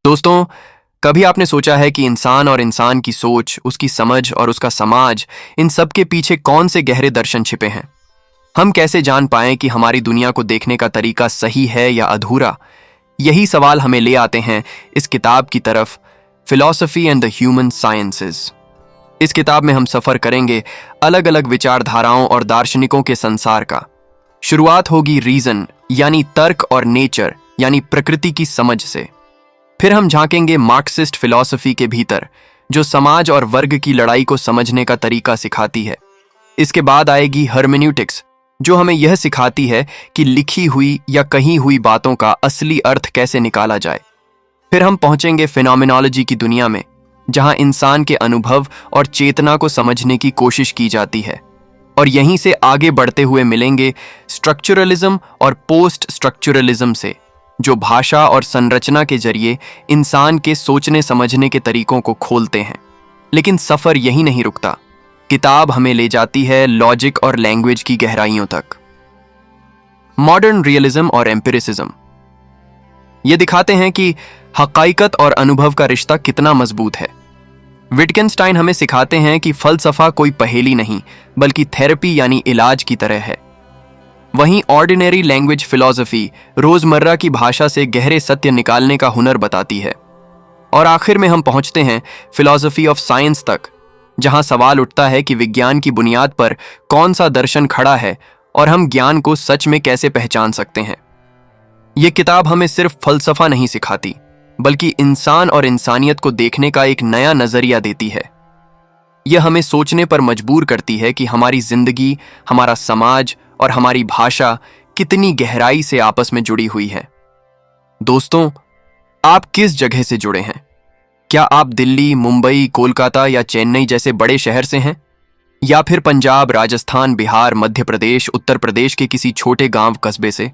दोस्तों, कभी आपने सोचा है कि इंसान और इंसान की सोच, उसकी समझ और उसका समाज, इन सब के पीछे कौन से गहरे दर्शन छिपे हैं? हम कैसे जान पाएं कि हमारी दुनिया को देखने का तरीका सही है या अधूरा? यही सवाल हमें ले आते हैं इस किताब की तरफ, philosophy and the human sciences. इस किताब में हम सफर करेंगे अलग अलग विचारधाराओं और दार्शनिकों के संसार का। शुरुआत होगी रीजन यानी तर्क और नेचर यानी प्रकृति की समझ से। फिर हम झांकेंगे मार्क्सिस्ट फिलॉसफी के भीतर, जो समाज और वर्ग की लड़ाई को समझने का तरीका सिखाती है। इसके बाद आएगी हर्मेन्यूटिक्स, जो हमें यह सिखाती है कि लिखी हुई या कही हुई बातों का असली अर्थ कैसे निकाला जाए। फिर हम पहुंचेंगे फिनोमेनोलॉजी की दुनिया में, जहां इंसान के अनुभव और चेतना को समझने की कोशिश की जाती है। और यहीं से आगे बढ़ते हुए मिलेंगे स्ट्रक्चरलिज्म और पोस्ट स्ट्रक्चरलिज्म से, जो भाषा और संरचना के जरिए इंसान के सोचने समझने के तरीकों को खोलते हैं। लेकिन सफर यही नहीं रुकता। किताब हमें ले जाती है लॉजिक और लैंग्वेज की गहराइयों तक। मॉडर्न रियलिज्म और एम्पिरिसिज्म ये दिखाते हैं कि हकीकत और अनुभव का रिश्ता कितना मजबूत है। विटगेन्स्टाइन हमें सिखाते हैं कि फलसफा कोई पहेली नहीं, बल्कि थेरेपी यानी इलाज की तरह है। वहीं ऑर्डिनरी लैंग्वेज फिलॉसफी रोजमर्रा की भाषा से गहरे सत्य निकालने का हुनर बताती है। और आखिर में हम पहुंचते हैं फिलॉसफी ऑफ साइंस तक, जहां सवाल उठता है कि विज्ञान की बुनियाद पर कौन सा दर्शन खड़ा है और हम ज्ञान को सच में कैसे पहचान सकते हैं। यह किताब हमें सिर्फ फलसफा नहीं सिखाती, बल्कि इंसान और इंसानियत को देखने का एक नया नजरिया देती है। यह हमें सोचने पर मजबूर करती है कि हमारी जिंदगी, हमारा समाज और हमारी भाषा कितनी गहराई से आपस में जुड़ी हुई है। दोस्तों, आप किस जगह से जुड़े हैं? क्या आप दिल्ली, मुंबई, कोलकाता या चेन्नई जैसे बड़े शहर से हैं? या फिर पंजाब, राजस्थान, बिहार, मध्य प्रदेश, उत्तर प्रदेश के किसी छोटे गांव कस्बे से?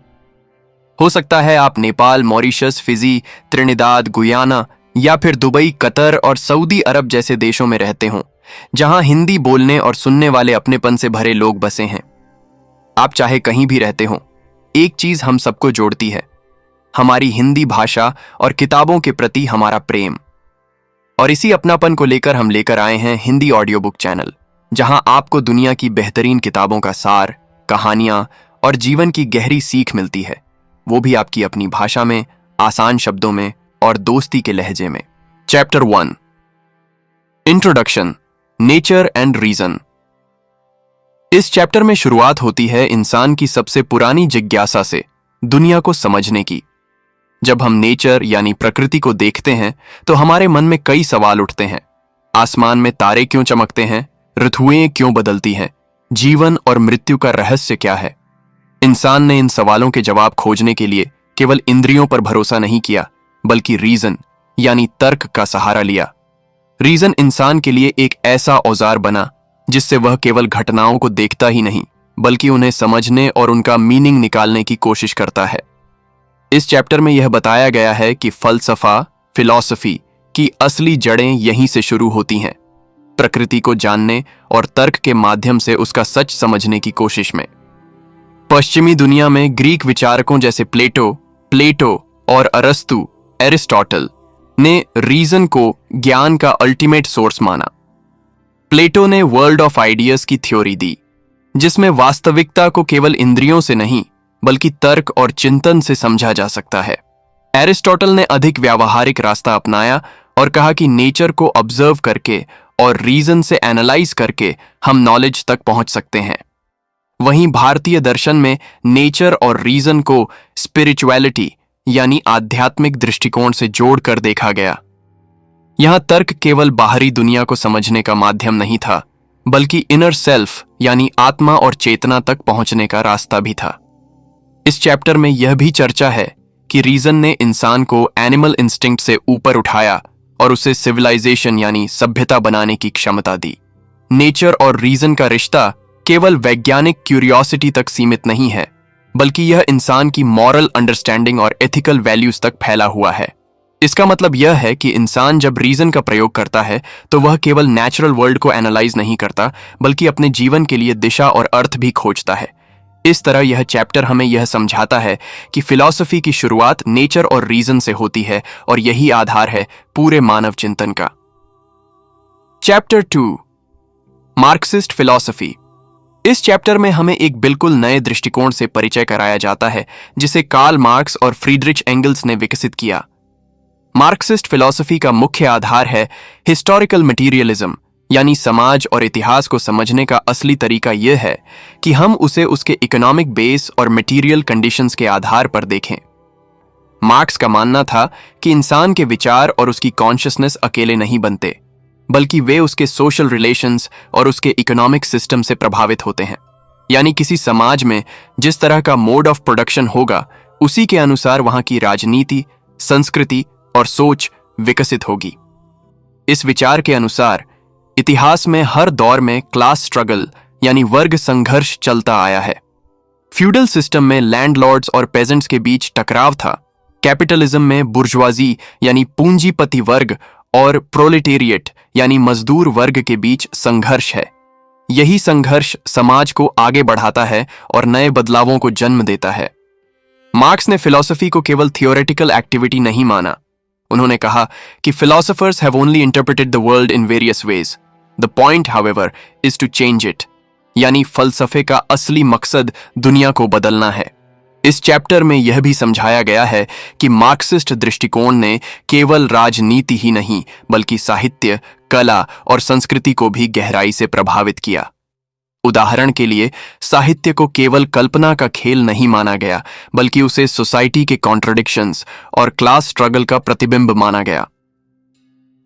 हो सकता है आप Nepal, Mauritius, Fiji, Trinidad, Guyana या फिर दुबई, कतर और सऊदी अरब जैसे देशों में रहते हों, जहां हिंदी बोलने और सुनने वाले अपनेपन से भरे लोग बसे हैं। आप चाहे कहीं भी रहते हो, एक चीज हम सबको जोड़ती है, हमारी हिंदी भाषा और किताबों के प्रति हमारा प्रेम। और इसी अपनापन को लेकर हम लेकर आए हैं हिंदी ऑडियो बुक चैनल, जहां आपको दुनिया की बेहतरीन किताबों का सार, कहानियां और जीवन की गहरी सीख मिलती है, वो भी आपकी अपनी भाषा में, आसान शब्दों में और दोस्ती के लहजे में। Chapter 1, introduction, nature and reason. इस चैप्टर में शुरुआत होती है इंसान की सबसे पुरानी जिज्ञासा से, दुनिया को समझने की। जब हम नेचर यानी प्रकृति को देखते हैं तो हमारे मन में कई सवाल उठते हैं। आसमान में तारे क्यों चमकते हैं? ऋतुएं क्यों बदलती हैं? जीवन और मृत्यु का रहस्य क्या है? इंसान ने इन सवालों के जवाब खोजने के लिए केवल इंद्रियों पर भरोसा नहीं किया, बल्कि रीजन यानी तर्क का सहारा लिया। रीजन इंसान के लिए एक ऐसा औजार बना जिससे वह केवल घटनाओं को देखता ही नहीं, बल्कि उन्हें समझने और उनका मीनिंग निकालने की कोशिश करता है। इस चैप्टर में यह बताया गया है कि फलसफा, फिलॉसफी की असली जड़ें यहीं से शुरू होती हैं, प्रकृति को जानने और तर्क के माध्यम से उसका सच समझने की कोशिश में। पश्चिमी दुनिया में ग्रीक विचारकों जैसे प्लेटो और अरस्तु, एरिस्टोटल ने रीजन को ज्ञान का अल्टीमेट सोर्स माना। प्लेटो ने वर्ल्ड ऑफ आइडियाज की थ्योरी दी, जिसमें वास्तविकता को केवल इंद्रियों से नहीं, बल्कि तर्क और चिंतन से समझा जा सकता है। एरिस्टोटल ने अधिक व्यावहारिक रास्ता अपनाया और कहा कि नेचर को ऑब्जर्व करके और रीजन से एनालाइज करके हम नॉलेज तक पहुंच सकते हैं। वहीं भारतीय दर्शन में नेचर और रीजन को स्पिरिचुअलिटी यानी आध्यात्मिक दृष्टिकोण से जोड़कर देखा गया। यहां तर्क केवल बाहरी दुनिया को समझने का माध्यम नहीं था, बल्कि इनर सेल्फ यानी आत्मा और चेतना तक पहुंचने का रास्ता भी था। इस चैप्टर में यह भी चर्चा है कि रीजन ने इंसान को एनिमल इंस्टिंक्ट से ऊपर उठाया और उसे सिविलाइजेशन यानी सभ्यता बनाने की क्षमता दी। नेचर और रीजन का रिश्ता केवल वैज्ञानिक क्यूरियोसिटी तक सीमित नहीं है, बल्कि यह इंसान की मॉरल अंडरस्टैंडिंग और एथिकल वैल्यूज तक फैला हुआ है। इसका मतलब यह है कि इंसान जब रीजन का प्रयोग करता है तो वह केवल नेचुरल वर्ल्ड को एनालाइज नहीं करता, बल्कि अपने जीवन के लिए दिशा और अर्थ भी खोजता है। इस तरह यह चैप्टर हमें यह समझाता है कि फिलॉसफी की शुरुआत नेचर और रीजन से होती है और यही आधार है पूरे मानव चिंतन का। Chapter 2, Marxist philosophy. इस चैप्टर में हमें एक बिल्कुल नए दृष्टिकोण से परिचय कराया जाता है जिसे कार्ल मार्क्स और फ्रीडरिच एंगल्स ने विकसित किया। मार्क्सिस्ट फिलॉसफी का मुख्य आधार है हिस्टोरिकल मटीरियलिज्म, यानी समाज और इतिहास को समझने का असली तरीका यह है कि हम उसे उसके इकोनॉमिक बेस और मटेरियल कंडीशंस के आधार पर देखें। मार्क्स का मानना था कि इंसान के विचार और उसकी कॉन्शियसनेस अकेले नहीं बनते, बल्कि वे उसके सोशल रिलेशंस और उसके इकोनॉमिक सिस्टम से प्रभावित होते हैं। यानी किसी समाज में जिस तरह का मोड ऑफ प्रोडक्शन होगा, उसी के अनुसार वहां की राजनीति, संस्कृति और सोच विकसित होगी। इस विचार के अनुसार इतिहास में हर दौर में क्लास स्ट्रगल यानी वर्ग संघर्ष चलता आया है। फ्यूडल सिस्टम में लैंडलॉर्ड्स और पेजेंट्स के बीच टकराव था। कैपिटलिज्म में बुर्जुआजी यानी पूंजीपति वर्ग और प्रोलेटेरिएट यानी मजदूर वर्ग के बीच संघर्ष है। यही संघर्ष समाज को आगे बढ़ाता है और नए बदलावों को जन्म देता है। मार्क्स ने फिलॉसफी को केवल थियोरेटिकल एक्टिविटी नहीं माना। उन्होंने कहा कि philosophers have only interpreted the world in various ways. The point, however, is to change it. यानी फलसफे का असली मकसद दुनिया को बदलना है। इस चैप्टर में यह भी समझाया गया है कि मार्क्सिस्ट दृष्टिकोण ने केवल राजनीति ही नहीं, बल्कि साहित्य, कला और संस्कृति को भी गहराई से प्रभावित किया। उदाहरण के लिए, साहित्य को केवल कल्पना का खेल नहीं माना गया, बल्कि उसे सोसाइटी के कॉन्ट्रडिक्शंस और क्लास स्ट्रगल का प्रतिबिंब माना गया।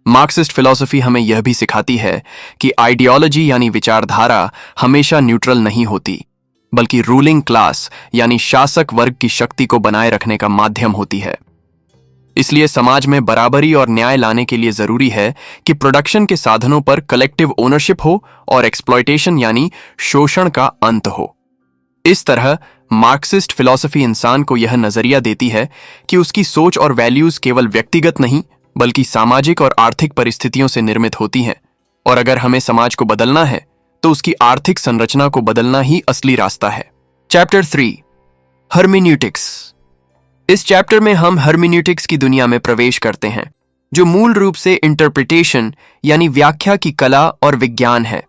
मार्क्सिस्ट फिलॉसफी हमें यह भी सिखाती है कि आइडियोलॉजी यानी विचारधारा हमेशा न्यूट्रल नहीं होती, बल्कि रूलिंग क्लास यानी शासक वर्ग की शक्ति को बनाए रखने का माध्यम होती है। इसलिए समाज में बराबरी और न्याय लाने के लिए जरूरी है कि प्रोडक्शन के साधनों पर कलेक्टिव ओनरशिप हो और एक्सप्लॉयटेशन यानी शोषण का अंत हो। इस तरह मार्क्सिस्ट फिलॉसफी इंसान को यह नजरिया देती है कि उसकी सोच और वैल्यूज केवल व्यक्तिगत नहीं, बल्कि सामाजिक और आर्थिक परिस्थितियों से निर्मित होती हैं, और अगर हमें समाज को बदलना है तो उसकी आर्थिक संरचना को बदलना ही असली रास्ता है। Chapter 3, hermeneutics. इस चैप्टर में हम हर्मेन्यूटिक्स की दुनिया में प्रवेश करते हैं, जो मूल रूप से इंटरप्रिटेशन यानी व्याख्या की कला और विज्ञान है।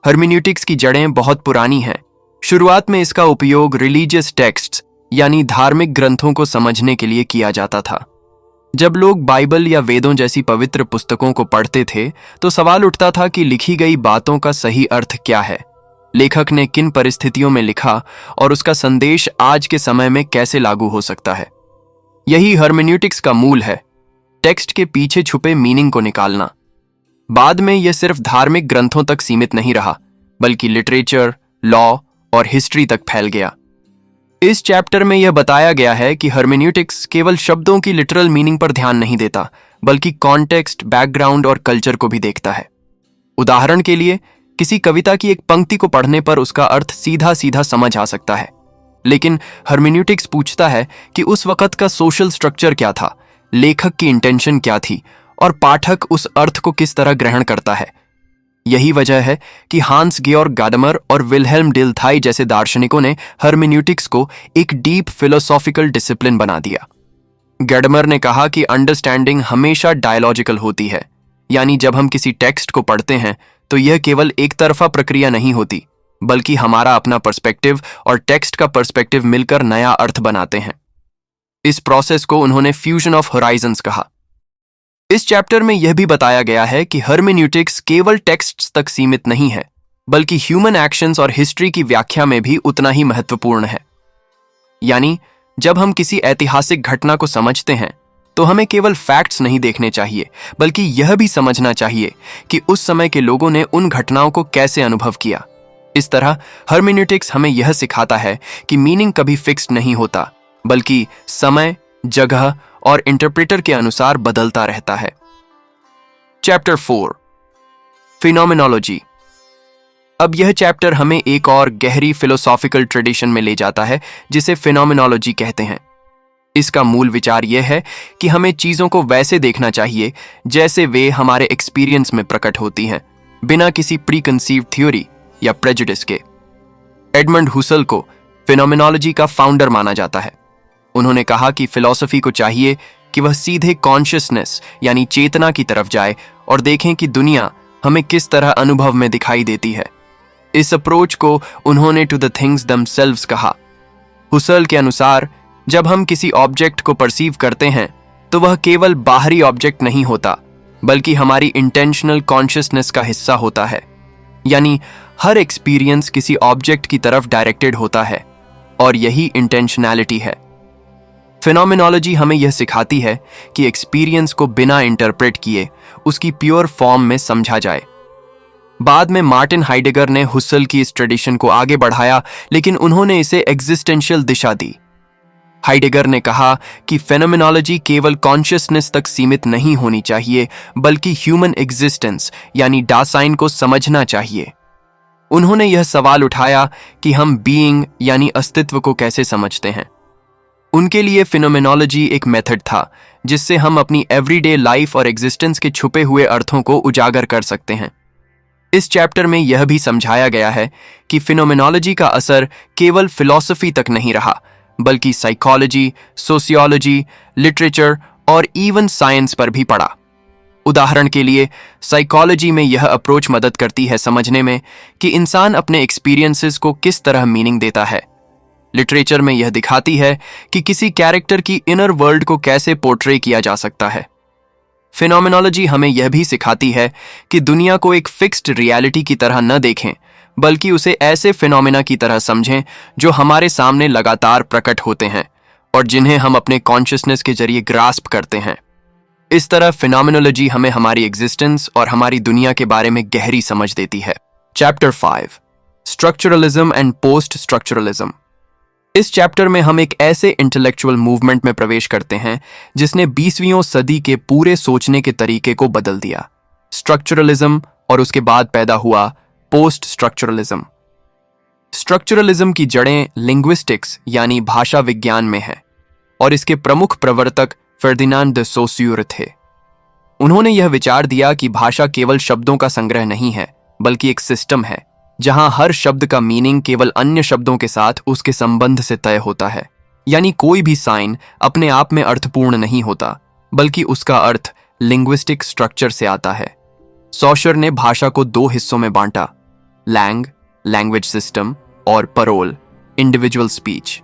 हर्मेन्यूटिक्स की जड़ें बहुत पुरानी हैं। शुरुआत में इसका उपयोग रिलीजियस टेक्स्ट्स यानी धार्मिक ग्रंथों को समझने के लिए किया जाता था। जब लोग बाइबल या वेदों जैसी पवित्र पुस्तकों को पढ़ते थे, तो सवाल उठता था कि लिखी गई बातों का सही अर्थ क्या है, लेखक ने किन परिस्थितियों में लिखा और उसका संदेश आज के समय में कैसे लागू हो सकता है। यही हर्मेन्यूटिक्स का मूल है, टेक्स्ट के पीछे छुपे मीनिंग को निकालना। बाद में यह सिर्फ धार्मिक ग्रंथों तक सीमित नहीं रहा, बल्कि लिटरेचर, लॉ और हिस्ट्री तक फैल गया। इस चैप्टर में यह बताया गया है कि हर्मेन्यूटिक्स केवल शब्दों की लिटरल मीनिंग पर ध्यान नहीं देता, बल्कि कॉन्टेक्स्ट, बैकग्राउंड और कल्चर को भी देखता है। उदाहरण के लिए, किसी कविता की एक पंक्ति को पढ़ने पर उसका अर्थ सीधा सीधा समझ आ सकता है, लेकिन हर्मेन्यूटिक्स पूछता है कि उस वक्त का सोशल स्ट्रक्चर क्या था, लेखक की इंटेंशन क्या थी और पाठक उस अर्थ को किस तरह ग्रहण करता है। यही वजह है कि हांस गेorg गाडमर और विल्हेल्म डिल्थाई जैसे दार्शनिकों ने हर्मेन्यूटिक्स को एक डीप फिलोसॉफिकल डिसिप्लिन बना दिया। गाडमर ने कहा कि अंडरस्टैंडिंग हमेशा डायलॉजिकल होती है, यानी जब हम किसी टेक्स्ट को पढ़ते हैं तो यह केवल एक तरफा प्रक्रिया नहीं होती, बल्कि हमारा अपना पर्सपेक्टिव और टेक्स्ट का पर्सपेक्टिव मिलकर नया अर्थ बनाते हैं। इस प्रोसेस को उन्होंने फ्यूजन ऑफ होराइजन्स कहा। इस चैप्टर में यह भी बताया गया है कि हर्मेन्यूटिक्स केवल टेक्स्ट्स तक सीमित नहीं है, बल्कि ह्यूमन एक्शंस और हिस्ट्री की व्याख्या में भी उतना ही महत्वपूर्ण है। यानी जब हम किसी ऐतिहासिक घटना को समझते हैं तो हमें केवल फैक्ट्स नहीं देखने चाहिए, बल्कि यह भी समझना चाहिए कि उस समय के लोगों ने उन घटनाओं को कैसे अनुभव किया। इस तरह हर्मेन्यूटिक्स हमें यह सिखाता है कि मीनिंग कभी फिक्स्ड नहीं होता, बल्कि समय, जगह और इंटरप्रेटर के अनुसार बदलता रहता है। Chapter 4, phenomenology. अब यह चैप्टर हमें एक और गहरी फिलोसॉफिकल ट्रेडिशन में ले जाता है, जिसे फिनोमेनोलॉजी कहते हैं। इसका मूल विचार यह है कि हमें चीजों को वैसे देखना चाहिए जैसे वे हमारे एक्सपीरियंस में प्रकट होती हैं, बिना किसी प्री कंसीव्ड थ्योरी या प्रेजुडिस के। एडमंड हुसल को फिनोमिनोलॉजी का फाउंडर माना जाता है। उन्होंने कहा कि फिलॉसफी को चाहिए कि वह सीधे कॉन्शियसनेस यानी चेतना की तरफ जाए और देखें कि दुनिया हमें किस तरह अनुभव में दिखाई देती है। इस अप्रोच को उन्होंने टू द थिंग्स दमसेल्व्स कहा। हुसल के अनुसार जब हम किसी ऑब्जेक्ट को परसीव करते हैं तो वह केवल बाहरी ऑब्जेक्ट नहीं होता, बल्कि हमारी इंटेंशनल कॉन्शियसनेस का हिस्सा होता है। यानी हर एक्सपीरियंस किसी ऑब्जेक्ट की तरफ डायरेक्टेड होता है और यही इंटेंशनैलिटी है। फिनोमिनोलॉजी हमें यह सिखाती है कि एक्सपीरियंस को बिना इंटरप्रेट किए उसकी प्योर फॉर्म में समझा जाए। बाद में मार्टिन हाइडेगर ने हुसल की इस ट्रेडिशन को आगे बढ़ाया, लेकिन उन्होंने इसे एग्जिस्टेंशियल दिशा दी। हाइडेगर ने कहा कि फेनोमेनोलॉजी केवल कॉन्शियसनेस तक सीमित नहीं होनी चाहिए, बल्कि ह्यूमन एग्जिस्टेंस यानी डासाइन को समझना चाहिए। उन्होंने यह सवाल उठाया कि हम बीइंग यानी अस्तित्व को कैसे समझते हैं। उनके लिए फिनोमेनोलॉजी एक मेथड था जिससे हम अपनी एवरीडे लाइफ और एग्जिस्टेंस के छुपे हुए अर्थों को उजागर कर सकते हैं। इस चैप्टर में यह भी समझाया गया है कि फिनोमेनोलॉजी का असर केवल फिलॉसफी तक नहीं रहा, बल्कि साइकोलॉजी, सोशियोलॉजी, लिटरेचर और इवन साइंस पर भी पड़ा। उदाहरण के लिए साइकोलॉजी में यह अप्रोच मदद करती है समझने में कि इंसान अपने एक्सपीरियंसेस को किस तरह मीनिंग देता है। लिटरेचर में यह दिखाती है कि किसी कैरेक्टर की इनर वर्ल्ड को कैसे पोर्ट्रे किया जा सकता है। फिनोमेनोलॉजी हमें यह भी सिखाती है कि दुनिया को एक फिक्स्ड रियलिटी की तरह न देखें, बल्कि उसे ऐसे फिनोमेना की तरह समझें जो हमारे सामने लगातार प्रकट होते हैं और जिन्हें हम अपने कॉन्शियसनेस के जरिए ग्रास्प करते हैं। इस तरह फिनोमेनोलॉजी हमें हमारी एग्जिस्टेंस और हमारी दुनिया के बारे में गहरी समझ देती है। Chapter 5 structuralism and post structuralism. इस चैप्टर में हम एक ऐसे इंटेलेक्चुअल मूवमेंट में प्रवेश करते हैं जिसने 20वीं सदी के पूरे सोचने के तरीके को बदल दिया, स्ट्रक्चरलिज्म, और उसके बाद पैदा हुआ पोस्ट स्ट्रक्चरलिज्म। स्ट्रक्चरलिज्म की जड़ें लिंग्विस्टिक्स यानी भाषा विज्ञान में है और इसके प्रमुख प्रवर्तक फर्डिनांड द सोस्यूर थे। उन्होंने यह विचार दिया कि भाषा केवल शब्दों का संग्रह नहीं है, बल्कि एक सिस्टम है जहां हर शब्द का मीनिंग केवल अन्य शब्दों के साथ उसके संबंध से तय होता है। यानी कोई भी साइन अपने आप में अर्थपूर्ण नहीं होता, बल्कि उसका अर्थ लिंग्विस्टिक स्ट्रक्चर से आता है। सॉशर ने भाषा को 2 हिस्सों में बांटा, लैंग्वेज सिस्टम और परोल, इंडिविजुअल स्पीच।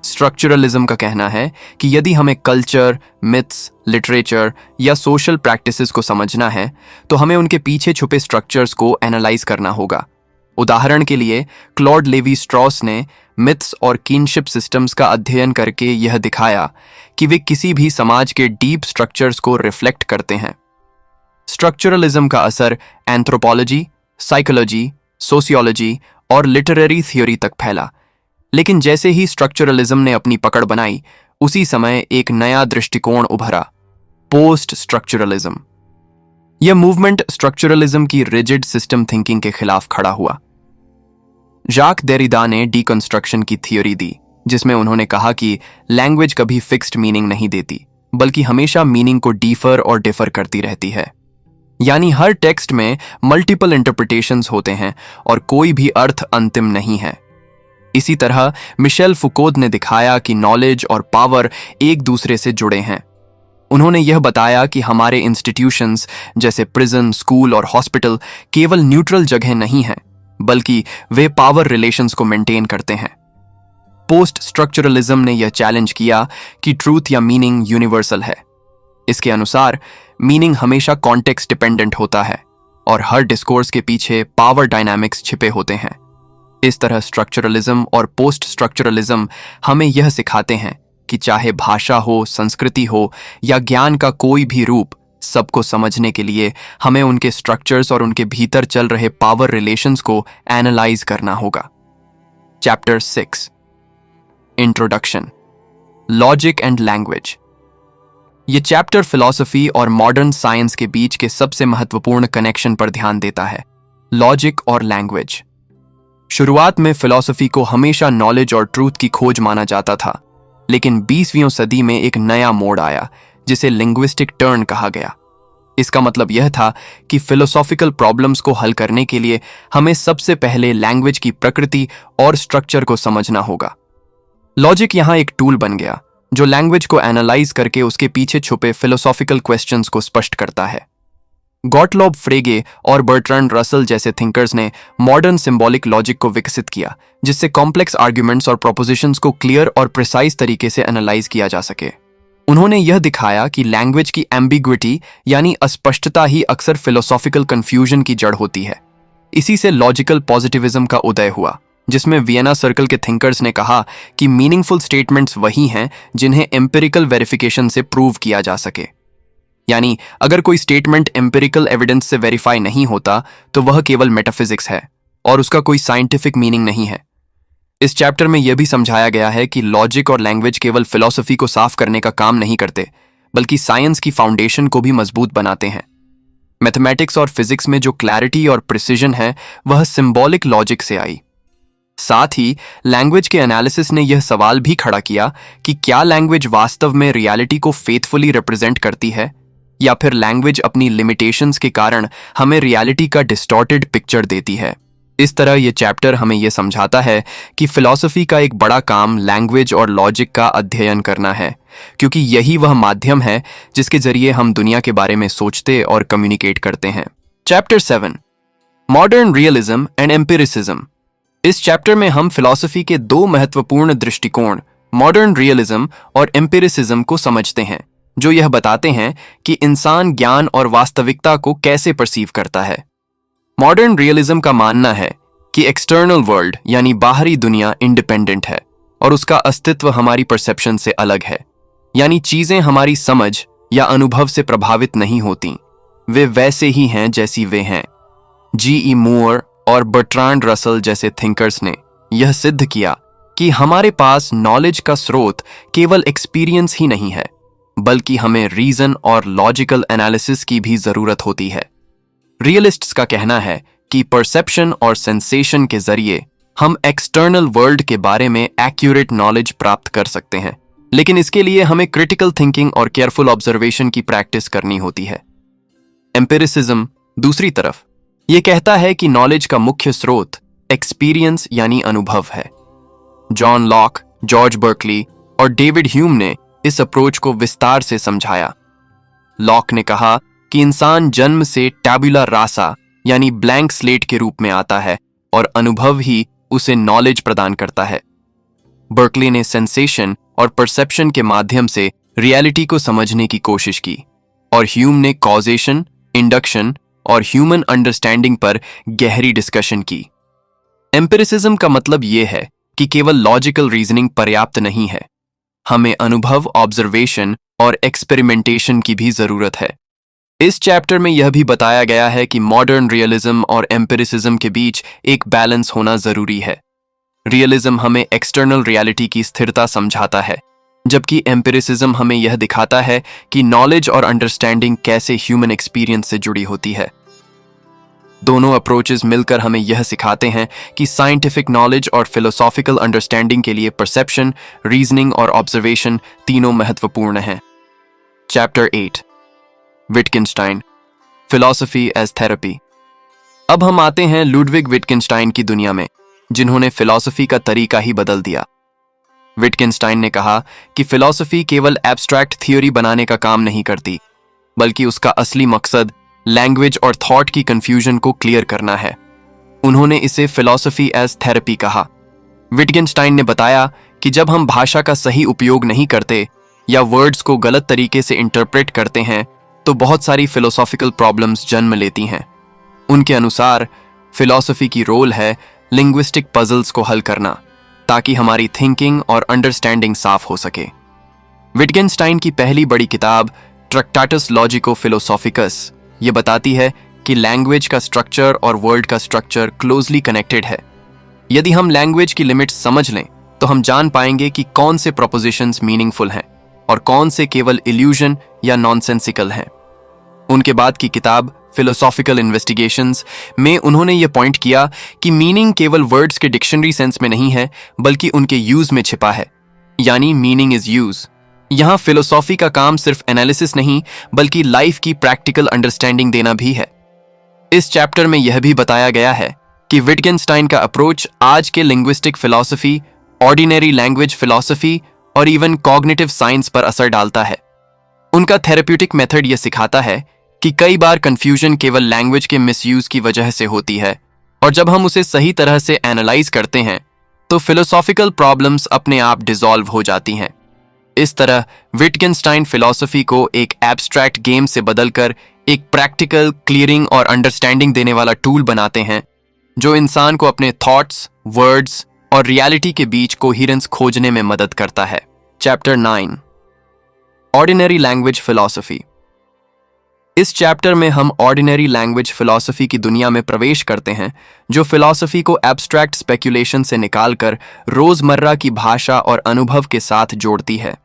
स्ट्रक्चरलिज्म का कहना है कि यदि हमें कल्चर, मिथ्स, लिटरेचर या सोशल प्रैक्टिसेस को समझना है तो हमें उनके पीछे छुपे स्ट्रक्चर्स को एनालाइज करना होगा। उदाहरण के लिए क्लॉड लेवी स्ट्रॉस ने मिथ्स और किनशिप सिस्टम्स का अध्ययन करके यह दिखाया कि वे किसी भी समाज के डीप स्ट्रक्चर्स को रिफ्लेक्ट करते हैं। स्ट्रक्चरलिज्म का असर एंथ्रोपोलॉजी, साइकोलॉजी, सोशियोलॉजी और लिटरेरी थ्योरी तक फैला, लेकिन जैसे ही स्ट्रक्चरलिज्म ने अपनी पकड़ बनाई, उसी समय एक नया दृष्टिकोण उभरा, पोस्ट स्ट्रक्चरलिज्म। यह मूवमेंट स्ट्रक्चरलिज्म की रिजिड सिस्टम थिंकिंग के खिलाफ खड़ा हुआ। जाक देरिडा ने डीकंस्ट्रक्शन की थ्योरी दी, जिसमें उन्होंने कहा कि लैंग्वेज कभी फिक्स्ड मीनिंग नहीं देती, बल्कि हमेशा मीनिंग को डिफर और डिफर करती रहती है। यानी हर टेक्स्ट में मल्टीपल इंटरप्रिटेशंस होते हैं और कोई भी अर्थ अंतिम नहीं है। इसी तरह मिशेल फुकोद ने दिखाया कि नॉलेज और पावर एक दूसरे से जुड़े हैं। उन्होंने यह बताया कि हमारे इंस्टीट्यूशंस जैसे प्रिजन, स्कूल और हॉस्पिटल केवल न्यूट्रल जगह नहीं हैं, बल्कि वे पावर रिलेशंस को मेंटेन करते हैं। पोस्ट स्ट्रक्चरलिज्म ने यह चैलेंज किया कि ट्रूथ या मीनिंग यूनिवर्सल है। इसके अनुसार मीनिंग हमेशा कॉन्टेक्स्ट डिपेंडेंट होता है और हर डिस्कोर्स के पीछे पावर डायनामिक्स छिपे होते हैं। इस तरह स्ट्रक्चरलिज्म और पोस्ट स्ट्रक्चरलिज्म हमें यह सिखाते हैं कि चाहे भाषा हो, संस्कृति हो या ज्ञान का कोई भी रूप, सबको समझने के लिए हमें उनके स्ट्रक्चर्स और उनके भीतर चल रहे पावर रिलेशंस को एनालाइज करना होगा। Chapter 6 introduction, logic and language. यह चैप्टर फिलॉसफी और मॉडर्न साइंस के बीच के सबसे महत्वपूर्ण कनेक्शन पर ध्यान देता है, लॉजिक और लैंग्वेज। शुरुआत में फिलॉसफी को हमेशा नॉलेज और ट्रूथ की खोज माना जाता था, लेकिन 20वीं सदी में एक नया मोड़ आया जिसे लिंग्विस्टिक टर्न कहा गया। इसका मतलब यह था कि फिलोसॉफिकल प्रॉब्लम्स को हल करने के लिए हमें सबसे पहले लैंग्वेज की प्रकृति और स्ट्रक्चर को समझना होगा। लॉजिक यहाँ एक टूल बन गया जो लैंग्वेज को एनालाइज करके उसके पीछे छुपे फिलोसॉफिकल क्वेश्चंस को स्पष्ट करता है। गॉटलॉब फ्रेगे और बर्ट्रैंड रसल जैसे थिंकर्स ने मॉडर्न सिंबॉलिक लॉजिक को विकसित किया, जिससे कॉम्प्लेक्स आर्ग्यूमेंट्स और प्रोपोजिशंस को क्लियर और प्रिसाइज तरीके से एनालाइज किया जा सके। उन्होंने यह दिखाया कि लैंग्वेज की एम्बिग्विटी यानी अस्पष्टता ही अक्सर फिलोसॉफिकल कंफ्यूजन की जड़ होती है। इसी से लॉजिकल पॉजिटिविज्म का उदय हुआ, जिसमें वियना सर्कल के थिंकर्स ने कहा कि मीनिंगफुल स्टेटमेंट्स वही हैं जिन्हें एम्पिरिकल वेरिफिकेशन से प्रूव किया जा सके। यानी अगर कोई स्टेटमेंट एम्पिरिकल एविडेंस से वेरीफाई नहीं होता तो वह केवल मेटाफिजिक्स है और उसका कोई साइंटिफिक मीनिंग नहीं है। इस चैप्टर में यह भी समझाया गया है कि लॉजिक और लैंग्वेज केवल फिलॉसफी को साफ करने का काम नहीं करते, बल्कि साइंस की फाउंडेशन को भी मजबूत बनाते हैं। मैथमेटिक्स और फिजिक्स में जो क्लैरिटी और प्रिसिजन है वह सिंबॉलिक लॉजिक से आई। साथ ही लैंग्वेज के एनालिसिस ने यह सवाल भी खड़ा किया कि क्या लैंग्वेज वास्तव में रियलिटी को फेथफुली रिप्रेजेंट करती है, या फिर लैंग्वेज अपनी लिमिटेशंस के कारण हमें रियलिटी का डिस्टॉर्टेड पिक्चर देती है। इस तरह यह चैप्टर हमें यह समझाता है कि फिलॉसफी का एक बड़ा काम लैंग्वेज और लॉजिक का अध्ययन करना है, क्योंकि यही वह माध्यम है जिसके जरिए हम दुनिया के बारे में सोचते और कम्युनिकेट करते हैं। Chapter 7 modern realism and empiricism. इस चैप्टर में हम फिलॉसफी के दो महत्वपूर्ण दृष्टिकोण मॉडर्न रियलिज्म और एम्पिरिसिज्म को समझते हैं, जो यह बताते हैं कि इंसान ज्ञान और वास्तविकता को कैसे परसीव करता है। मॉडर्न रियलिज्म का मानना है कि एक्सटर्नल वर्ल्ड यानी बाहरी दुनिया इंडिपेंडेंट है और उसका अस्तित्व हमारी परसेप्शन से अलग है, यानी चीजें हमारी समझ या अनुभव से प्रभावित नहीं होती, वे वैसे ही हैं जैसी वे हैं। जी.ई. मूर और बर्ट्रैंड रसल जैसे थिंकर्स ने यह सिद्ध किया कि हमारे पास नॉलेज का स्रोत केवल एक्सपीरियंस ही नहीं है, बल्कि हमें रीजन और लॉजिकल एनालिसिस की भी जरूरत होती है। रियलिस्ट्स का कहना है कि परसेप्शन और सेंसेशन के जरिए हम एक्सटर्नल वर्ल्ड के बारे में एक्यूरेट नॉलेज प्राप्त कर सकते हैं, लेकिन इसके लिए हमें क्रिटिकल थिंकिंग और केयरफुल ऑब्जर्वेशन की प्रैक्टिस करनी होती है। एम्पिरिसिज्म दूसरी तरफ यह कहता है कि नॉलेज का मुख्य स्रोत एक्सपीरियंस यानी अनुभव है। जॉन लॉक, जॉर्ज बर्कली और डेविड ह्यूम ने इस अप्रोच को विस्तार से समझाया। लॉक ने कहा कि इंसान जन्म से टैबुला रासा यानी ब्लैंक स्लेट के रूप में आता है और अनुभव ही उसे नॉलेज प्रदान करता है। बर्कली ने सेंसेशन और परसेप्शन के माध्यम से रियलिटी को समझने की कोशिश की और ह्यूम ने कॉजेशन, इंडक्शन और ह्यूमन अंडरस्टैंडिंग पर गहरी डिस्कशन की। एम्पिरिसिज्म का मतलब यह है कि केवल लॉजिकल रीजनिंग पर्याप्त नहीं है, हमें अनुभव, ऑब्जर्वेशन और एक्सपेरिमेंटेशन की भी जरूरत है। इस चैप्टर में यह भी बताया गया है कि मॉडर्न रियलिज्म और एम्पिरिसिज्म के बीच एक बैलेंस होना जरूरी है। रियलिज्म हमें एक्सटर्नल रियलिटी की स्थिरता समझाता है, जबकि एम्पिरिसिज्म हमें यह दिखाता है कि नॉलेज और अंडरस्टैंडिंग कैसे ह्यूमन एक्सपीरियंस से जुड़ी होती है। दोनों अप्रोचेस मिलकर हमें यह सिखाते हैं कि साइंटिफिक नॉलेज और फिलोसॉफिकल अंडरस्टैंडिंग के लिए परसेप्शन, रीजनिंग और ऑब्जर्वेशन तीनों महत्वपूर्ण हैं। Chapter 8 Wittgenstein, philosophy as therapy. अब हम आते हैं लुडविग विटकिंस्टाइन की दुनिया में, जिन्होंने फिलॉसफी का तरीका ही बदल दिया। विटकिंस्टाइन ने कहा कि फिलॉसफी केवल एब्स्ट्रैक्ट थ्योरी बनाने का काम नहीं करती, बल्कि उसका असली मकसद लैंग्वेज और थॉट की कंफ्यूजन को क्लियर करना है। उन्होंने इसे फिलॉसफी एज थेरेपी कहा। विटकिंस्टाइन ने बताया कि जब हम भाषा का सही उपयोग नहीं करते या वर्ड्स को गलत तरीके से इंटरप्रेट करते हैं तो बहुत सारी फिलोसॉफिकल प्रॉब्लम्स जन्म लेती हैं। उनके अनुसार फिलॉसफी की रोल है लिंग्विस्टिक पजल्स को हल करना, ताकि हमारी थिंकिंग और अंडरस्टैंडिंग साफ हो सके। विटगेनस्टाइन की पहली बड़ी किताब ट्रैक्टाटस लॉजिको फिलोसॉफिकस ये बताती है कि लैंग्वेज का स्ट्रक्चर और वर्ल्ड का स्ट्रक्चर क्लोजली कनेक्टेड है। यदि हम लैंग्वेज की लिमिट्स समझ लें तो हम जान पाएंगे कि कौन से प्रोपोजिशंस मीनिंगफुल हैं और कौन से केवल इल्यूजन या नॉनसेंसिकल हैं। उनके बाद की किताब फिलोसॉफिकल इन्वेस्टिगेशंस में उन्होंने ये पॉइंट किया कि मीनिंग केवल वर्ड्स के डिक्शनरी सेंस में नहीं है, बल्कि उनके यूज में छिपा है, यानी मीनिंग इज यूज। यहाँ फिलोसॉफी का काम सिर्फ एनालिसिस नहीं बल्कि लाइफ की प्रैक्टिकल अंडरस्टैंडिंग देना भी है। इस चैप्टर में यह भी बताया गया है कि विटगेनस्टाइन का अप्रोच आज के linguistic philosophy, ordinary language philosophy और इवन कॉग्निटिव साइंस पर असर डालता है। उनका थेरेप्यूटिक मेथड यह सिखाता है कि कई बार कंफ्यूजन केवल लैंग्वेज के मिसयूज की वजह से होती है, और जब हम उसे सही तरह से एनालाइज करते हैं तो फिलोसॉफिकल प्रॉब्लम्स अपने आप डिसॉल्व हो जाती हैं। इस तरह विटगेनस्टाइन फिलॉसफी को एक एब्स्ट्रैक्ट गेम से बदलकर एक प्रैक्टिकल, क्लियरिंग और अंडरस्टैंडिंग देने वाला टूल बनाते हैं, जो इंसान को अपने थॉट्स, वर्ड्स और रियलिटी के बीच कोहेरेंस खोजने में मदद करता है। Chapter 9, ordinary language philosophy. इस चैप्टर में हम ऑर्डिनरी लैंग्वेज फिलॉसफी की दुनिया में प्रवेश करते हैं, जो फिलॉसफी को एब्स्ट्रैक्ट स्पेक्यूलेशन से निकालकर रोजमर्रा की भाषा और अनुभव के साथ जोड़ती है।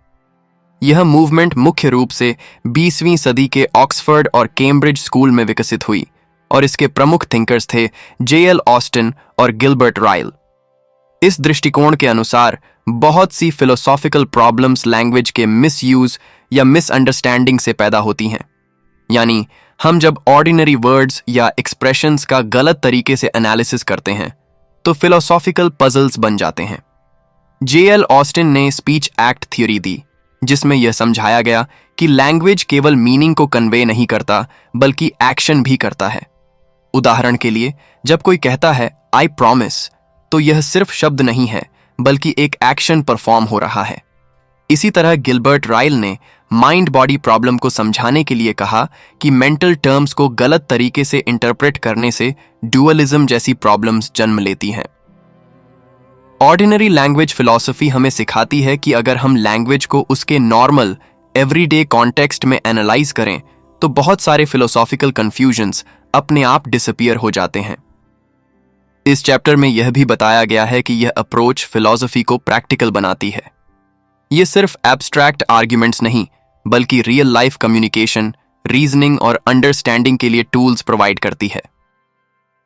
यह मूवमेंट मुख्य रूप से 20वीं सदी के ऑक्सफोर्ड और कैम्ब्रिज स्कूल में विकसित हुई और इसके प्रमुख थिंकर्स थे J.L. ऑस्टिन और गिलबर्ट राइल। इस दृष्टिकोण के अनुसार बहुत सी फिलोसॉफिकल प्रॉब्लम्स लैंग्वेज के मिसयूज या मिसअंडरस्टैंडिंग से पैदा होती हैं। यानी हम जब ऑर्डिनरी वर्ड्स या एक्सप्रेशंस का गलत तरीके से एनालिसिस करते हैं तो फिलोसॉफिकल पजल्स बन जाते हैं। J.L. ऑस्टिन ने स्पीच एक्ट थ्योरी दी, जिसमें यह समझाया गया कि लैंग्वेज केवल मीनिंग को कन्वे नहीं करता बल्कि एक्शन भी करता है। उदाहरण के लिए, जब कोई कहता है आई प्रॉमिस, तो यह सिर्फ शब्द नहीं है बल्कि एक एक्शन परफॉर्म हो रहा है। इसी तरह गिलबर्ट राइल ने माइंड बॉडी प्रॉब्लम को समझाने के लिए कहा कि मेंटल टर्म्स को गलत तरीके से इंटरप्रेट करने से डुअलिज्म जैसी प्रॉब्लम्स जन्म लेती हैं। ऑर्डिनरी लैंग्वेज फिलॉसफी हमें सिखाती है कि अगर हम लैंग्वेज को उसके नॉर्मल एवरीडे कॉन्टेक्स्ट में एनालाइज करें तो बहुत सारे फिलोसॉफिकल कंफ्यूजन्स अपने आप डिसअपीयर हो जाते हैं। इस चैप्टर में यह भी बताया गया है कि यह अप्रोच फिलॉसफी को प्रैक्टिकल बनाती है। यह सिर्फ एब्स्ट्रैक्ट आर्ग्यूमेंट्स नहीं बल्कि रियल लाइफ कम्युनिकेशन, रीजनिंग और अंडरस्टैंडिंग के लिए टूल्स प्रोवाइड करती है।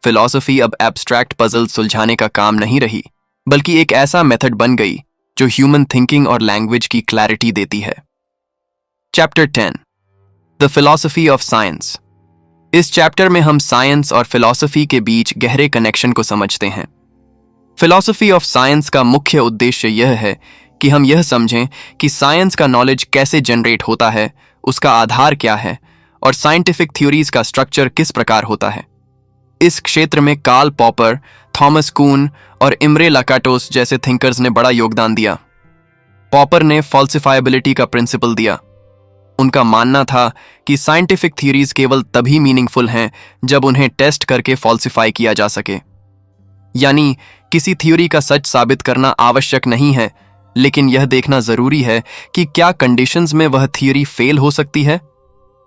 फिलॉसफी अब एब्स्ट्रैक्ट पजल सुलझाने का काम नहीं रही बल्कि एक ऐसा मेथड बन गई जो ह्यूमन थिंकिंग और लैंग्वेज की क्लैरिटी देती है। Chapter 10, the philosophy of science. इस चैप्टर में हम साइंस और फिलॉसफी के बीच गहरे कनेक्शन को समझते हैं। फिलॉसफी ऑफ साइंस का मुख्य उद्देश्य यह है कि हम यह समझें कि साइंस का नॉलेज कैसे जनरेट होता है, उसका आधार क्या है और साइंटिफिक थ्योरीज का स्ट्रक्चर किस प्रकार होता है। इस क्षेत्र में कार्ल पॉपर, थॉमस कून और इम्रे लाकाटोस जैसे थिंकर्स ने बड़ा योगदान दिया। पॉपर ने फॉल्सिफाइबिलिटी का प्रिंसिपल दिया। उनका मानना था कि साइंटिफिक थ्योरीज केवल तभी मीनिंगफुल हैं जब उन्हें टेस्ट करके फॉल्सिफाई किया जा सके। यानी किसी थ्योरी का सच साबित करना आवश्यक नहीं है, लेकिन यह देखना जरूरी है कि क्या कंडीशंस में वह थ्योरी फेल हो सकती है।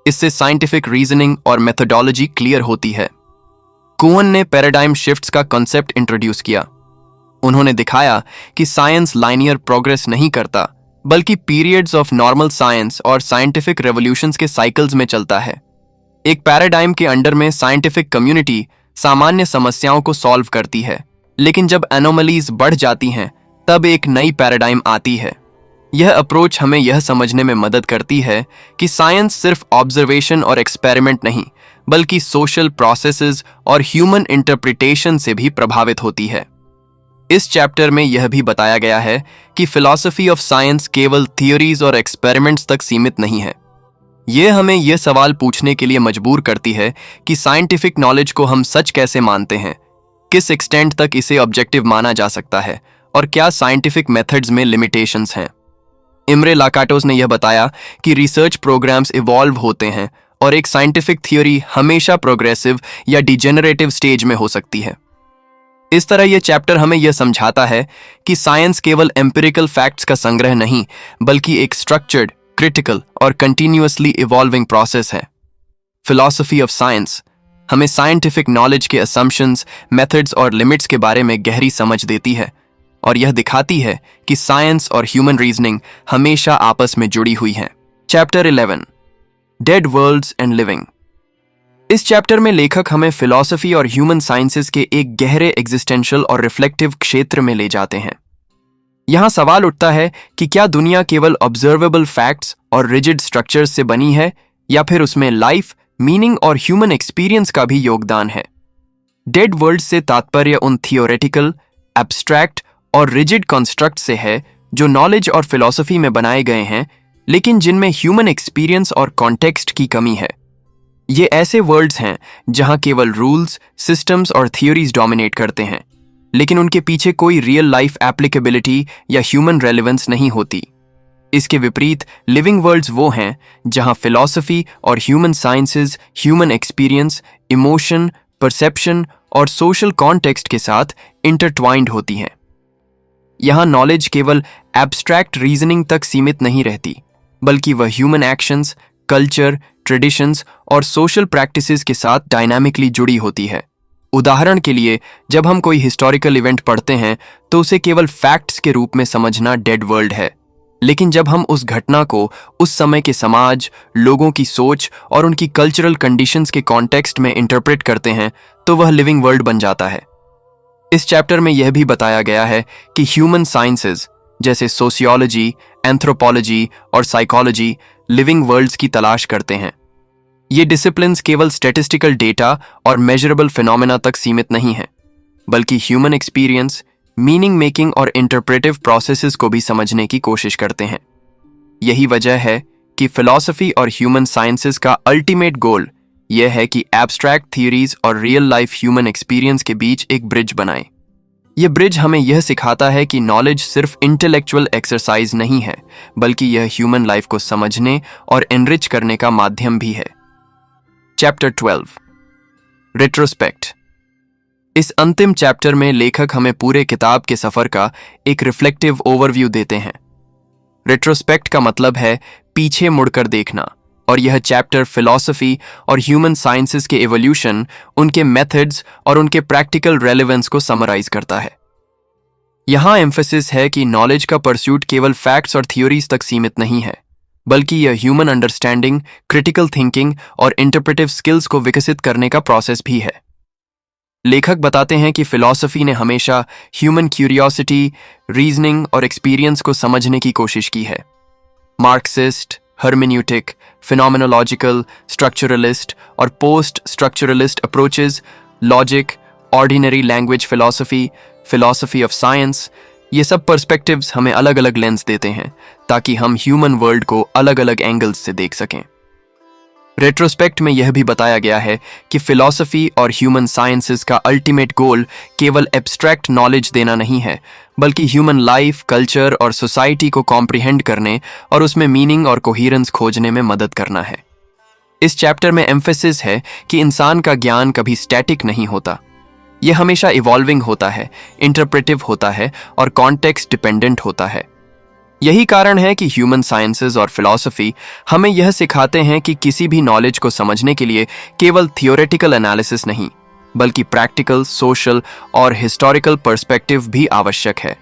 इससे साइंटिफिक रीजनिंग और मेथोडोलॉजी क्लियर होती है। कून ने पैराडाइम शिफ्ट्स का कॉन्सेप्ट इंट्रोड्यूस किया। उन्होंने दिखाया कि साइंस लाइनियर प्रोग्रेस नहीं करता बल्कि पीरियड्स ऑफ नॉर्मल साइंस और साइंटिफिक रेवोल्यूशंस के साइकिल्स में चलता है। एक पैराडाइम के अंडर में साइंटिफिक कम्युनिटी सामान्य समस्याओं को सॉल्व करती है, लेकिन जब एनोमलीज बढ़ जाती हैं तब एक नई पैराडाइम आती है। यह अप्रोच हमें यह समझने में मदद करती है कि साइंस सिर्फ ऑब्जर्वेशन और एक्सपेरिमेंट नहीं बल्कि सोशल प्रोसेसेस और ह्यूमन इंटरप्रिटेशन से भी प्रभावित होती है। इस चैप्टर में यह भी बताया गया है कि फिलॉसफी ऑफ साइंस केवल थियोरीज और एक्सपेरिमेंट्स तक सीमित नहीं है। यह हमें यह सवाल पूछने के लिए मजबूर करती है कि साइंटिफिक नॉलेज को हम सच कैसे मानते हैं, किस एक्सटेंट तक इसे ऑब्जेक्टिव माना जा सकता है और क्या साइंटिफिक मेथड्स में लिमिटेशंस हैं। इम्रे लाकाटोस ने यह बताया कि रिसर्च प्रोग्राम्स इवॉल्व होते हैं और एक साइंटिफिक थ्योरी हमेशा प्रोग्रेसिव या डिजेनरेटिव स्टेज में हो सकती है। इस तरह यह चैप्टर हमें यह समझाता है कि साइंस केवल एम्पिरिकल फैक्ट्स का संग्रह नहीं बल्कि एक स्ट्रक्चर्ड, क्रिटिकल और कंटिन्यूअसली इवॉल्विंग प्रोसेस है। फिलॉसफी ऑफ साइंस हमें साइंटिफिक नॉलेज के असम्पशंस, मेथड्स और लिमिट्स के बारे में गहरी समझ देती है और यह दिखाती है कि साइंस और ह्यूमन रीजनिंग हमेशा आपस में जुड़ी हुई हैं। Chapter 11, dead worlds and living. इस चैप्टर में लेखक हमें फिलॉसफी और ह्यूमन साइंसेस के एक गहरे एग्जिस्टेंशियल और रिफ्लेक्टिव क्षेत्र में ले जाते हैं। यहाँ सवाल उठता है कि क्या दुनिया केवल ऑब्जर्वेबल फैक्ट्स और रिजिड स्ट्रक्चर्स से बनी है, या फिर उसमें लाइफ, मीनिंग और ह्यूमन एक्सपीरियंस का भी योगदान है। डेड वर्ल्ड से तात्पर्य उन थियोरेटिकल, एब्स्ट्रैक्ट और रिजिड कॉन्स्ट्रक्ट से है जो नॉलेज और फिलॉसफी में बनाए गए हैं, लेकिन जिनमें ह्यूमन एक्सपीरियंस और कॉन्टेक्स्ट की कमी है। ये ऐसे वर्ल्ड्स हैं जहां केवल रूल्स, सिस्टम्स और थियोरीज डोमिनेट करते हैं, लेकिन उनके पीछे कोई रियल लाइफ एप्लीकेबिलिटी या ह्यूमन रेलेवेंस नहीं होती। इसके विपरीत लिविंग वर्ल्ड्स वो हैं जहां फिलॉसफी और human sciences human experience, emotion, perception और सोशल कॉन्टेक्स्ट के साथ इंटरट्वाइंड होती हैं। यहां नॉलेज केवल एब्स्ट्रैक्ट रीजनिंग तक सीमित नहीं रहती, बल्कि वह ह्यूमन एक्शंस, कल्चर, ट्रेडिशंस और सोशल प्रैक्टिसेस के साथ डायनामिकली जुड़ी होती है। उदाहरण के लिए, जब हम कोई हिस्टोरिकल इवेंट पढ़ते हैं तो उसे केवल फैक्ट्स के रूप में समझना डेड वर्ल्ड है, लेकिन जब हम उस घटना को उस समय के समाज, लोगों की सोच और उनकी कल्चरल कंडीशंस के कॉन्टेक्स्ट में इंटरप्रेट करते हैं तो वह लिविंग वर्ल्ड बन जाता है। इस चैप्टर में यह भी बताया गया है कि ह्यूमन साइंसेज जैसे सोशियोलॉजी, एंथ्रोपोलॉजी और साइकोलॉजी लिविंग वर्ल्ड्स की तलाश करते हैं। ये डिसिप्लिन्स केवल स्टैटिस्टिकल डेटा और मेजरेबल फिनोमेना तक सीमित नहीं हैं, बल्कि ह्यूमन एक्सपीरियंस, मीनिंग मेकिंग और इंटरप्रेटिव प्रोसेसेस को भी समझने की कोशिश करते हैं। यही वजह है कि फिलॉसफी और ह्यूमन साइंसेस का अल्टीमेट गोल यह है कि एब्स्ट्रैक्ट थियरीज और रियल लाइफ ह्यूमन एक्सपीरियंस के बीच एक ब्रिज बनाएं। यह ब्रिज हमें यह सिखाता है कि नॉलेज सिर्फ इंटेलेक्चुअल एक्सरसाइज नहीं है, बल्कि यह ह्यूमन लाइफ को समझने और एनरिच करने का माध्यम भी है। Chapter 12 retrospect. इस अंतिम चैप्टर में लेखक हमें पूरे किताब के सफर का एक रिफ्लेक्टिव ओवरव्यू देते हैं। रेट्रोस्पेक्ट का मतलब है पीछे मुड़कर देखना, और यह चैप्टर फिलॉसफी और ह्यूमन साइंसेस के एवोल्यूशन, उनके मेथड्स और उनके प्रैक्टिकल रेलेवेंस को समराइज करता है। यहां एम्फेसिस है कि नॉलेज का परस्यूट केवल फैक्ट्स और थ्योरीज तक सीमित नहीं है, बल्कि यह ह्यूमन अंडरस्टैंडिंग, क्रिटिकल थिंकिंग और इंटरप्रेटिव स्किल्स को विकसित करने का प्रोसेस भी है। लेखक बताते हैं कि फिलॉसफी ने हमेशा ह्यूमन क्यूरियोसिटी, रीजनिंग और एक्सपीरियंस को समझने की कोशिश की है। मार्क्सिस्ट, हर्मेन्यूटिक, फिनोमेनोलॉजिकल, स्ट्रक्चरलिस्ट और post structuralist approaches, logic, ordinary language philosophy, philosophy of science, ये सब पर्सपेक्टिव्स हमें अलग अलग लेंस देते हैं ताकि हम ह्यूमन वर्ल्ड को अलग अलग एंगल्स से देख सकें। रेट्रोस्पेक्ट में यह भी बताया गया है कि फिलॉसफी और ह्यूमन साइंसेस का अल्टीमेट गोल केवल एब्स्ट्रैक्ट नॉलेज देना नहीं है, बल्कि ह्यूमन लाइफ, कल्चर और सोसाइटी को कॉम्प्रिहेंड करने और उसमें मीनिंग और कोहेरेंस खोजने में मदद करना है। इस चैप्टर में एम्फेसिस है कि इंसान का ज्ञान कभी स्टैटिक नहीं होता। यह हमेशा इवॉल्विंग होता है, इंटरप्रेटिव होता है और कॉन्टेक्स्ट डिपेंडेंट होता है। यही कारण है कि ह्यूमन साइंसेज और फिलॉसफी हमें यह सिखाते हैं कि किसी भी नॉलेज को समझने के लिए केवल थियोरेटिकल एनालिसिस नहीं, बल्कि प्रैक्टिकल, सोशल और हिस्टोरिकल पर्सपेक्टिव भी आवश्यक है।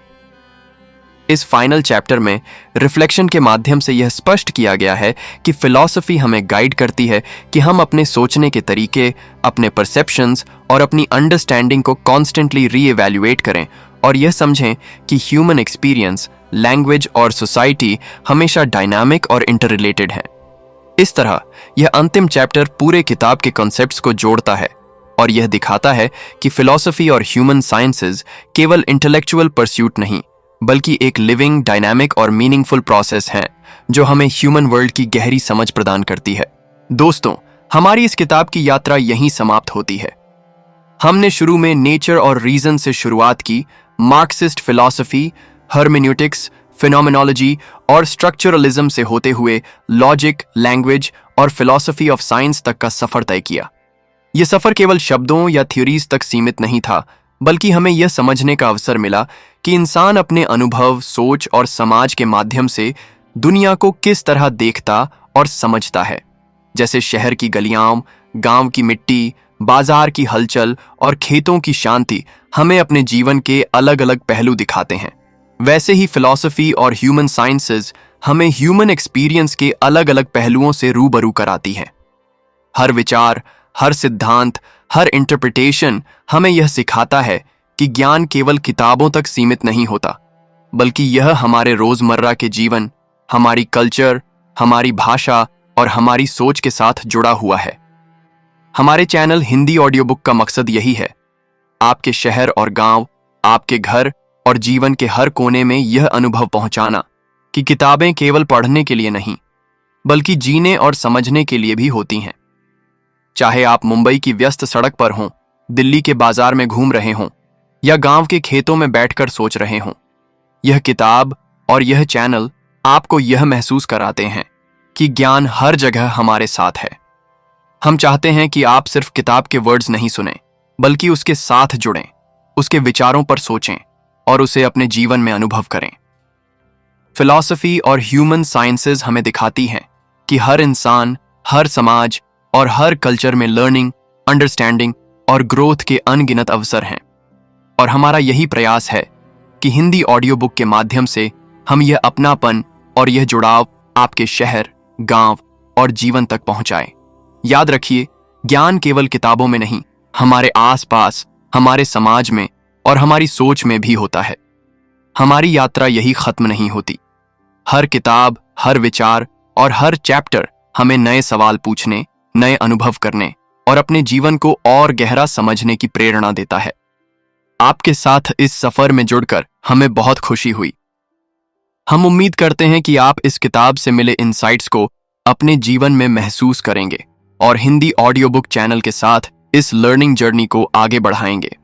इस फाइनल चैप्टर में रिफ्लेक्शन के माध्यम से यह स्पष्ट किया गया है कि फिलॉसफी हमें गाइड करती है कि हम अपने सोचने के तरीके, अपने परसेप्शंस और अपनी अंडरस्टैंडिंग को कॉन्स्टेंटली रीइवैल्यूएट करें और यह समझें कि ह्यूमन एक्सपीरियंस, लैंग्वेज और सोसाइटी हमेशा डायनामिक और इंटररिलेटेड है। इस तरह यह अंतिम चैप्टर पूरे किताब के कॉन्सेप्ट्स को जोड़ता है और यह दिखाता है कि फिलॉसफी और ह्यूमन साइंसेज केवल इंटेलेक्चुअल परस्यूट नहीं, बल्कि एक लिविंग, डायनामिक और मीनिंगफुल प्रोसेस है जो हमें ह्यूमन वर्ल्ड की गहरी समझ प्रदान करती है। दोस्तों, हमारी इस किताब की यात्रा यहीं समाप्त होती है। हमने शुरू में नेचर और रीजन से शुरुआत की, मार्क्सिस्ट फिलॉसफी, हर्मेन्यूटिक्स, फिनोमेनोलॉजी और स्ट्रक्चरलिज्म से होते हुए लॉजिक, लैंग्वेज और फिलॉसफी ऑफ साइंस तक का सफर तय किया। यह सफर केवल शब्दों या थ्योरीज तक सीमित नहीं था, बल्कि हमें यह समझने का अवसर मिला कि इंसान अपने अनुभव, सोच और समाज के माध्यम से दुनिया को किस तरह देखता और समझता है। जैसे शहर की गलियां, गांव की मिट्टी, बाजार की हलचल और खेतों की शांति हमें अपने जीवन के अलग अलग पहलू दिखाते हैं, वैसे ही फिलॉसफी और ह्यूमन साइंसेज हमें ह्यूमन एक्सपीरियंस के अलग अलग पहलुओं से रूबरू कराती हैं। हर विचार, हर सिद्धांत, हर इंटरप्रिटेशन हमें यह सिखाता है कि ज्ञान केवल किताबों तक सीमित नहीं होता, बल्कि यह हमारे रोजमर्रा के जीवन, हमारी कल्चर, हमारी भाषा और हमारी सोच के साथ जुड़ा हुआ है। हमारे चैनल हिंदी ऑडियो बुक का मकसद यही है, आपके शहर और गांव, आपके घर और जीवन के हर कोने में यह अनुभव पहुंचाना कि किताबें केवल पढ़ने के लिए नहीं, बल्कि जीने और समझने के लिए भी होती हैं। चाहे आप मुंबई की व्यस्त सड़क पर हों, दिल्ली के बाजार में घूम रहे हों या गांव के खेतों में बैठकर सोच रहे हों, यह किताब और यह चैनल आपको यह महसूस कराते हैं कि ज्ञान हर जगह हमारे साथ है। हम चाहते हैं कि आप सिर्फ किताब के वर्ड्स नहीं सुनें, बल्कि उसके साथ जुड़ें, उसके विचारों पर सोचें और उसे अपने जीवन में अनुभव करें। फिलॉसफी और ह्यूमन साइंसेज हमें दिखाती हैं कि हर इंसान, हर समाज और हर कल्चर में लर्निंग, अंडरस्टैंडिंग और ग्रोथ के अनगिनत अवसर हैं। और हमारा यही प्रयास है कि हिंदी ऑडियो बुक के माध्यम से हम यह अपनापन और यह जुड़ाव आपके शहर, गांव और जीवन तक पहुंचाएं। याद रखिए, ज्ञान केवल किताबों में नहीं, हमारे आसपास, हमारे समाज में और हमारी सोच में भी होता है। हमारी यात्रा यही खत्म नहीं होती। हर किताब, हर विचार और हर चैप्टर हमें नए सवाल पूछने, नए अनुभव करने और अपने जीवन को और गहरा समझने की प्रेरणा देता है। आपके साथ इस सफर में जुड़कर हमें बहुत खुशी हुई। हम उम्मीद करते हैं कि आप इस किताब से मिले इंसाइट्स को अपने जीवन में महसूस करेंगे और हिंदी ऑडियो बुक चैनल के साथ इस लर्निंग जर्नी को आगे बढ़ाएंगे।